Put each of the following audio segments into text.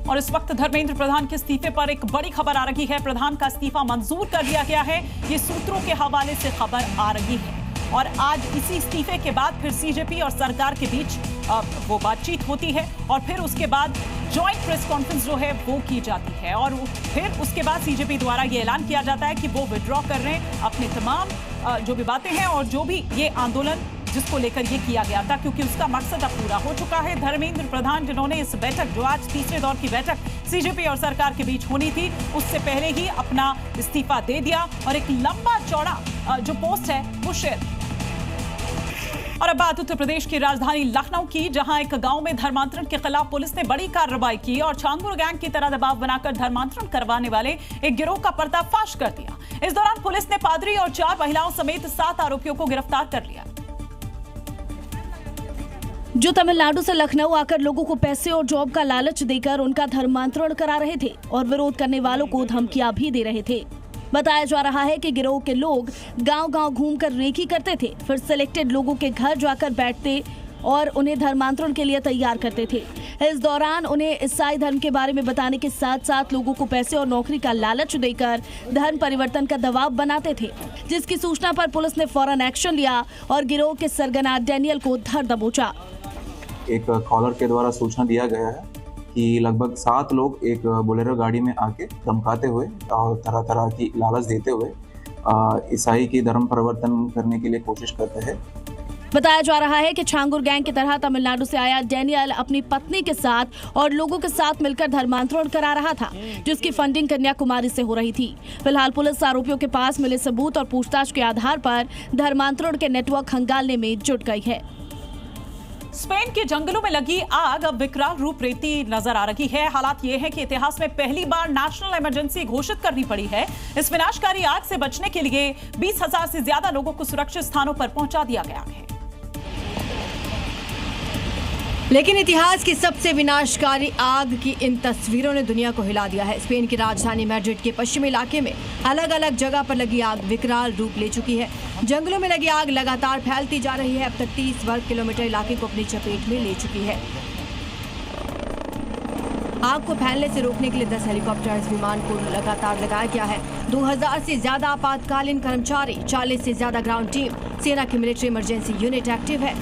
और इस वक्त धर्मेंद्र प्रधान के इस्तीफे पर एक बड़ी खबर आ रही है। प्रधान का इस्तीफा मंजूर कर दिया गया है, ये सूत्रों के हवाले से खबर आ रही है। और आज इसी इस्तीफे के बाद फिर सीजेपी और सरकार के बीच वो बातचीत होती है और फिर उसके बाद जॉइंट प्रेस कॉन्फ्रेंस जो है वो की जाती है और फिर उसके बाद सीजेपी द्वारा ये ऐलान किया जाता है कि वो विड्रॉ कर रहे हैं अपने तमाम जो भी बातें हैं और जो भी ये आंदोलन जिसको लेकर ये किया गया था, क्योंकि उसका मकसद अब पूरा हो चुका है। धर्मेंद्र प्रधान जिन्होंने इस बैठक, जो आज तीसरे दौर की बैठक सीजेपी और सरकार के बीच होनी थी, उससे पहले ही अपना इस्तीफा दे दिया और एक लंबा चौड़ा जो पोस्ट है वो शेयर। और अब बात उत्तर प्रदेश की राजधानी लखनऊ की, जहां एक गांव में धर्मांतरण के खिलाफ पुलिस ने बड़ी कार्रवाई की और छांगुर गैंग की तरह दबाव बनाकर धर्मांतरण करवाने वाले एक गिरोह का पर्दाफाश कर दिया। इस दौरान पुलिस ने पादरी और 4 महिलाओं समेत 7 आरोपियों को गिरफ्तार कर लिया, जो तमिलनाडु से लखनऊ आकर लोगों को पैसे और जॉब का लालच देकर उनका धर्मांतरण करा रहे थे और विरोध करने वालों को धमकियां भी दे रहे थे। बताया जा रहा है कि गिरोह के लोग गांव-गांव घूमकर रेकी करते थे, फिर सिलेक्टेड लोगों के घर जाकर बैठते और उन्हें धर्मांतरण के लिए तैयार करते थे। इस दौरान उन्हें ईसाई धर्म के बारे में बताने के साथ साथ लोगों को पैसे और नौकरी का लालच देकर धर्म परिवर्तन का दबाव बनाते थे, जिसकी सूचना पर पुलिस ने फौरन एक्शन लिया और गिरोह के सरगना डैनियल को धर दबोचा। एक कॉलर के द्वारा सूचना दिया गया है कि लगभग 7 लोग एक बोलेरो गाड़ी में आके धमकाते हुए और तरह तरह की लालच देते हुए ईसाई की धर्म परिवर्तन करने के लिए कोशिश करते हैं। बताया जा रहा है कि छांगुर गैंग की तरह तमिलनाडु से आया डैनियल अपनी पत्नी के साथ और लोगों के साथ मिलकर धर्मांतरण करा रहा था, जिसकी फंडिंग कन्याकुमारी से हो रही थी। फिलहाल पुलिस आरोपियों के पास मिले सबूत और पूछताछ के आधार पर धर्मांतरण के नेटवर्क खंगालने में जुट गई है। स्पेन के जंगलों में लगी आग अब विकराल रूप लेती नजर आ रही है। हालात ये है कि इतिहास में पहली बार नेशनल इमरजेंसी घोषित करनी पड़ी है। इस विनाशकारी आग से बचने के लिए 20,000 से ज्यादा लोगों को सुरक्षित स्थानों पर पहुंचा दिया गया है। लेकिन इतिहास की सबसे विनाशकारी आग की इन तस्वीरों ने दुनिया को हिला दिया है। स्पेन की राजधानी मैड्रिड के पश्चिमी इलाके में अलग अलग जगह पर लगी आग विकराल रूप ले चुकी है। जंगलों में लगी आग लगातार फैलती जा रही है। अब तक 30 वर्ग किलोमीटर इलाके को अपनी चपेट में ले चुकी है। आग को फैलने से रोकने के लिए 10 हेलीकॉप्टर विमान को लगातार लगाया गया है। 2000 से ज्यादा आपातकालीन कर्मचारी, 40 से ज्यादा ग्राउंड टीम, सेना की मिलिट्री इमरजेंसी यूनिट एक्टिव है।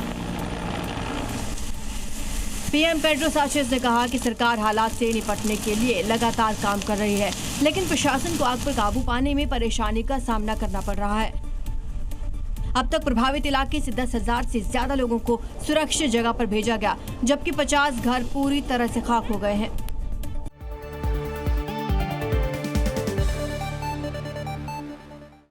पीएम पेड्रो साnchez ने कहा कि सरकार हालात से निपटने के लिए लगातार काम कर रही है, लेकिन प्रशासन को आग पर काबू पाने में परेशानी का सामना करना पड़ रहा है। अब तक प्रभावित इलाके से 10,000 से ज्यादा लोगों को सुरक्षित जगह पर भेजा गया, जबकि 50 घर पूरी तरह से खाक हो गए हैं।